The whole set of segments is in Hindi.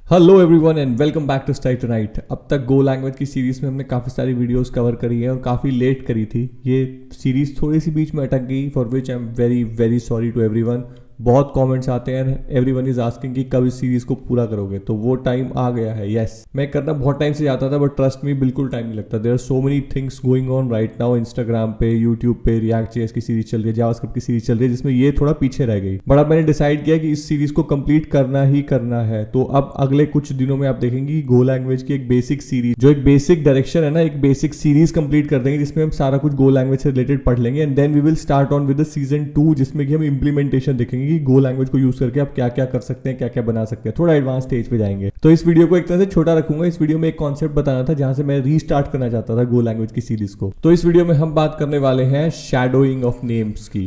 Hello everyone and welcome back to style tonight. अब तक गो लैंग्वेज की सीरीज़ में हमने काफ़ी सारी वीडियोस कवर करी है और काफ़ी लेट करी थी। ये सीरीज़ थोड़ी सी बीच में अटक गई, for which I am very very sorry to everyone. बहुत कमेंट्स आते हैं, एवरीवन इज आस्किंग कि कब इस सीरीज़ को पूरा करोगे, तो वो टाइम आ गया है। यस, मैं करना बहुत टाइम से जाता था, बट ट्रस्ट मी बिल्कुल टाइम नहीं लगता। There are so many things going on right now. Instagram पे, यूट्यूब पे रिएक्ट.जेएस की सीरीज चल रही है, जावास्क्रिप्ट की सीरीज चल रही है, जिसमें ये थोड़ा पीछे रह गई। बट अब मैंने डिसाइड किया कि इस सीरीज को कंप्लीट करना ही करना है। तो अब अगले कुछ दिनों में आप देखेंगे गो लैंग्वेज की एक बेसिक सीरीज, जो एक बेसिक डायरेक्शन है ना, एक बेसिक सीरीज कंप्लीट कर देंगे, जिसमें हम सारा कुछ गो लैंग्वेज से रिलेटेड पढ़ लेंगे। And then we will start on with the season 2, जिसमें कि हम इंप्लीमेंटेशन देखेंगे कि गो लैंग्वेज को यूज करके आप क्या क्या कर सकते हैं, क्या क्या बना सकते हैं। थोड़ा एडवांस स्टेज पे जाएंगे। तो इस वीडियो को एक तरह से छोटा रखूंगा। इस वीडियो में एक कॉन्सेप्ट बताना था जहां से मैं रीस्टार्ट करना चाहता था गो लैंग्वेज की सीरीज को। तो इस वीडियो में हम बात करने वाले हैं शैडोइंग ऑफ नेम्स की।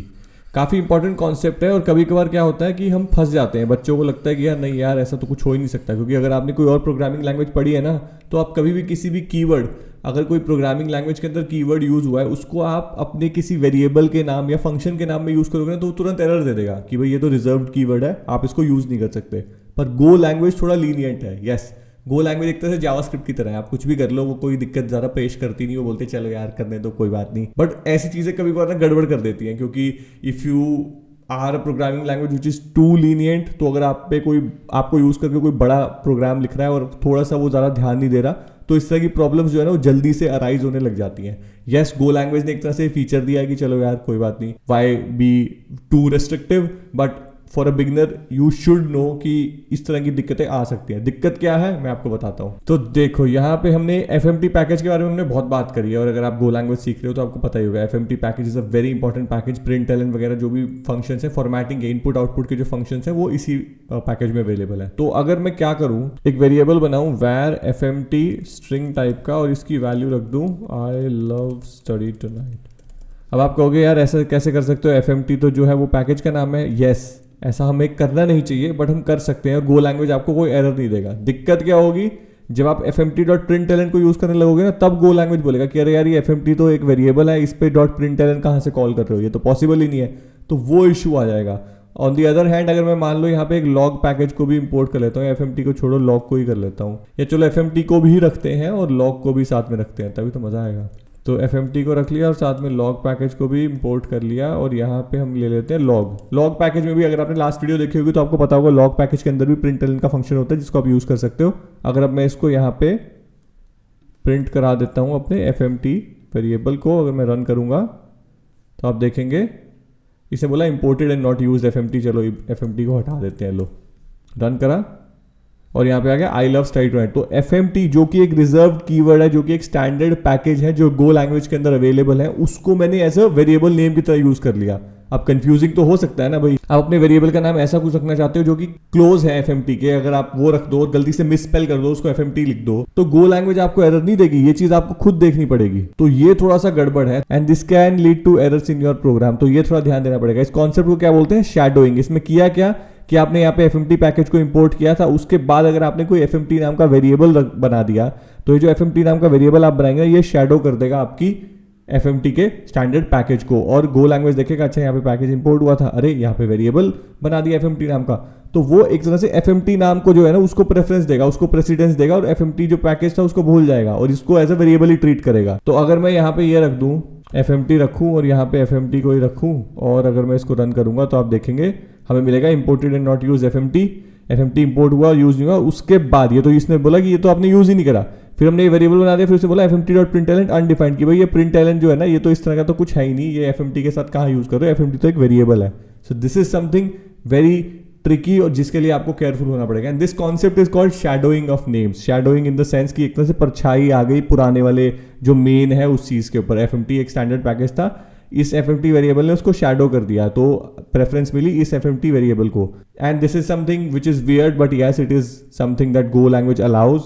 काफ़ी इंपॉर्टेंट कॉन्सेप्ट है और कभी कभार क्या होता है कि हम फंस जाते हैं। बच्चों को लगता है कि यार नहीं यार, ऐसा तो कुछ हो ही नहीं सकता, क्योंकि अगर आपने कोई और प्रोग्रामिंग लैंग्वेज पढ़ी है ना, तो आप कभी भी किसी भी कीवर्ड, अगर कोई प्रोग्रामिंग लैंग्वेज के अंदर कीवर्ड यूज हुआ है, उसको आप अपने किसी वेरिएबल के नाम या फंक्शन के नाम में यूज करोगे ना, तो तुरंत एरर दे देगा कि भाई ये तो रिजर्व्ड कीवर्ड है, आप इसको यूज नहीं कर सकते। पर गो लैंग्वेज थोड़ा लीनियंट है। यस, गो लैंग्वेज एक तरह से जावास्क्रिप्ट की तरह है, आप कुछ भी कर लो, वो कोई दिक्कत ज़्यादा पेश करती नहीं। वो बोलते चलो यार करने दो, कोई बात नहीं। बट ऐसी चीज़ें कभी कभार ना गड़बड़ कर देती हैं, क्योंकि if you are programming language which is too lenient, तो अगर आप पे कोई आपको यूज़ करके कोई बड़ा प्रोग्राम लिख रहा है और थोड़ा सा वो ज़्यादा ध्यान नहीं दे रहा, तो इस तरह की प्रॉब्लम्स जो है ना वो जल्दी से अराइज होने लग जाती हैं। यस, गो लैंग्वेज ने एक तरह से फीचर दिया है कि चलो यार कोई बात नहीं, why be too restrictive, but for a beginner you should know कि इस तरह की दिक्कतें आ सकती हैं। दिक्कत क्या है मैं आपको बताता हूँ। तो देखो, यहाँ पे हमने FMT पैकेज के बारे में हमने बहुत बात करी है, और अगर आप गो लैंग्वेज सीख रहे हो तो आपको पता ही होगा FMT package is a very important package. Println वगैरह जो भी फंक्शंस है, फॉर्मेटिंग के, इनपुट आउटपुट के जो फंक्शंस है, वो इसी पैकेज में अवेलेबल है। तो अगर मैं क्या करूँ, एक वेरिएबल बनाऊँ वैर FMT स्ट्रिंग टाइप का, और इसकी वैल्यू रख दूँ आई लव स्टडी टुनाइट। अब आप कहोगे यार ऐसा कैसे कर सकते हो, FMT तो जो है वो पैकेज का नाम है। यस, ऐसा हमें करना नहीं चाहिए, बट हम कर सकते हैं, और गो लैंग्वेज आपको कोई एरर नहीं देगा। दिक्कत क्या होगी, जब आप fmt.println को यूज करने लगोगे ना, तब गो लैंग्वेज बोलेगा कि अरे यार ये FMT तो एक वेरिएबल है, इस पे .println कहाँ से कॉल कर रहे हो, ये तो पॉसिबल ही नहीं है। तो वो इशू आ जाएगा। ऑन दी अदर हैंड, अगर मैं मान लो यहाँ पे एक लॉग पैकेज को भी इंपोर्ट कर लेता हूँ, FMT को छोड़ो लॉग को ही कर लेता हूँ, या चलो FMT को भी रखते हैं और लॉग को भी साथ में रखते हैं, तभी तो मजा आएगा। तो FMT को रख लिया और साथ में लॉग पैकेज को भी इंपोर्ट कर लिया, और यहाँ पे हम ले लेते हैं लॉग पैकेज में भी, अगर आपने लास्ट वीडियो देखी होगी तो आपको पता होगा लॉग पैकेज के अंदर भी प्रिंटलन का फंक्शन होता है, जिसको आप यूज कर सकते हो। अगर अब मैं इसको यहाँ पे प्रिंट करा देता हूँ अपने FMT वेरिएबल को, अगर मैं रन करूँगा तो आप देखेंगे इसे बोला imported and not use FMT। चलो FMT को हटा देते हैं, लो रन करा और यहाँ पे आ गया आई लव स्टाइल टुनाइट। तो FMT जो कि एक रिजर्व कीवर्ड है, जो कि एक स्टैंडर्ड पैकेज है जो गो लैंग्वेज के अंदर अवेलेबल है, उसको मैंने एज अ वेरिएबल नेम की तरह यूज कर लिया। अब कंफ्यूजिंग तो हो सकता है ना भाई, आप अपने वेरिएबल का नाम ऐसा कुछ रखना चाहते हो जो कि क्लोज है FMT के, अगर आप वो रख दो और गलती से मिसस्पेल कर दो, उसको FMT लिख दो, तो गो लैंग्वेज आपको एरर नहीं देगी। ये चीज आपको खुद देखनी पड़ेगी। तो ये थोड़ा सा गड़बड़ है, and this can lead to errors in your program. तो ये थोड़ा ध्यान देना पड़ेगा। इस कॉन्सेप्ट को क्या बोलते हैं, शैडोइंग। इसमें किया क्या कि आपने यहाँ पे FMT पैकेज को इंपोर्ट किया था, उसके बाद अगर आपने कोई FMT नाम का वेरिएबल बना दिया, तो ये जो FMT नाम का वेरिएबल आप बनाएंगे ये शैडो कर देगा आपकी FMT के स्टैंडर्ड पैकेज को, और गो लैंग्वेज देखेगा अच्छा यहाँ पे पैकेज इंपोर्ट हुआ था, अरे यहाँ पे वेरिएबल बना दिया FMT नाम का, तो वो एक तरह से FMT नाम को जो है ना उसको प्रेफरेंस देगा, उसको प्रेसिडेंस देगा, और FMT जो पैकेज था उसको भूल जाएगा और इसको एज अ वेरिएबल ही ट्रीट करेगा। तो अगर मैं यहाँ पे ये रख दूँ FMT रखूँ और यहाँ पे FMT को ही रखूँ, और अगर मैं इसको रन करूँगा तो आप देखेंगे हमें मिलेगा imported and not use FMT import हुआ, यूज नहीं हुआ। उसके बाद ये तो इसने बोला कि ये तो आपने यूज ही नहीं करा, फिर हमने ये वेरिएबल बना दिया, फिर उसे बोला FMT.println अनडिफाइंड की भाई ये println जो है ना, ये तो इस तरह का तो कुछ है ही नहीं, ये FMT के साथ कहाँ यूज कर रहे हो, FMT तो एक वेरिएबल है। So this is something very tricky, और जिसके लिए आपको केयरफुल होना पड़ेगा। And this concept is called shadowing of names. Shadowing in the sense कि एक तरह से परछाई आ गई पुराने वाले जो मेन है उस चीज के ऊपर। FMT एक स्टैंडर्ड पैकेज था, इस FMT वेरिएबल ने उसको शैडो कर दिया, तो प्रेफरेंस मिली इस FMT वेरिएबल को। And this is something which is weird, but yes it is something that go language allows,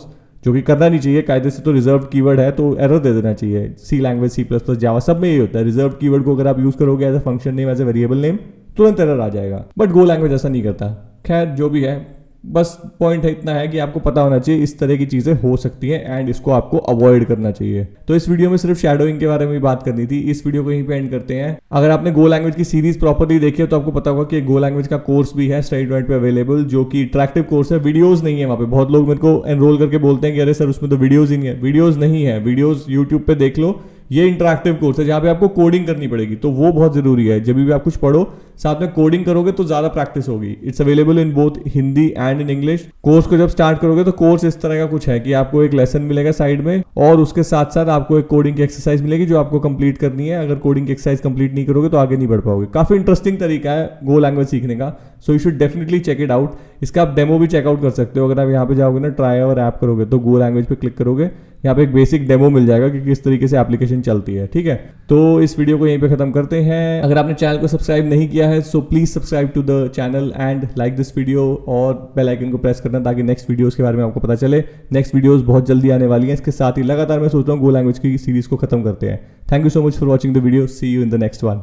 जो कि करना नहीं चाहिए कायदे से। तो रिजर्व कीवर्ड है तो एरर दे देना चाहिए। सी लैंग्वेज, C++, जावा सब में यही होता है। रिजर्व कीवर्ड को अगर आप यूज करोगे as a function name, as a variable name, तुरंत एरर आ जाएगा। बट गो लैंग्वेज ऐसा नहीं करता। खैर जो भी है, बस पॉइंट है इतना है कि आपको पता होना चाहिए इस तरह की चीजें हो सकती हैं एंड इसको आपको अवॉइड करना चाहिए। तो इस वीडियो में सिर्फ शैडोइंग के बारे में बात करनी थी, इस वीडियो को यहीं पे एंड करते हैं। अगर आपने गो लैंग्वेज की सीरीज प्रॉपर्ली देखी है तो आपको पता होगा कि गो लैंग्वेज का कोर्स भी है StudyTonight पे अवेलेबल, जो कि इंटरेक्टिव कोर्स है। वीडियोस नहीं है वहाँ पे, बहुत लोग मेरे को एनरोल करके बोलते हैं कि अरे सर उसमें तो वीडियोस ही नहीं है। वीडियोस नहीं है, वीडियोस यूट्यूब पे देख लो। ये इंटरेक्टिव कोर्स है जहाँ पे आपको कोडिंग करनी पड़ेगी, तो वो बहुत जरूरी है। जब भी आप कुछ पढ़ो साथ में कोडिंग करोगे तो ज्यादा प्रैक्टिस होगी। It's available in both Hindi and in English. Course को जब स्टार्ट करोगे तो कोर्स इस तरह का कुछ है कि आपको एक लेसन मिलेगा साइड में और उसके साथ साथ आपको एक कोडिंग की एक्सरसाइज मिलेगी जो आपको कंप्लीट करनी है। अगर कोडिंग की एक्सरसाइज कंप्लीट नहीं करोगे तो आगे नहीं बढ़ पाओगे। काफी इंटरेस्टिंग तरीका है गो लैंग्वेज सीखने का, so you should definitely check it out. इसका आप डेमो भी चेकआउट कर सकते हो। अगर आप यहाँ पे जाओगे ना, ट्राई और ऐप करोगे तो गो लैंग्वेज पे क्लिक करोगे, यहाँ पे एक बेसिक डेमो मिल जाएगा कि किस तरीके से एप्लीकेशन चलती है। ठीक है, तो इस वीडियो को यहीं पे खत्म करते हैं। अगर आपने चैनल को सब्सक्राइब नहीं किया है so please subscribe to the channel and like this video और बेल आइकन को प्रेस करना ताकि नेक्स्ट वीडियोस के बारे में आपको पता चले। नेक्स्ट वीडियोस बहुत जल्दी आने वाली हैं। इसके साथ ही लगातार मैं सोच रहा हूँ गो लैंग्वेज की सीरीज को खत्म करते हैं। Thank you so much for watching the video, see you in the next one.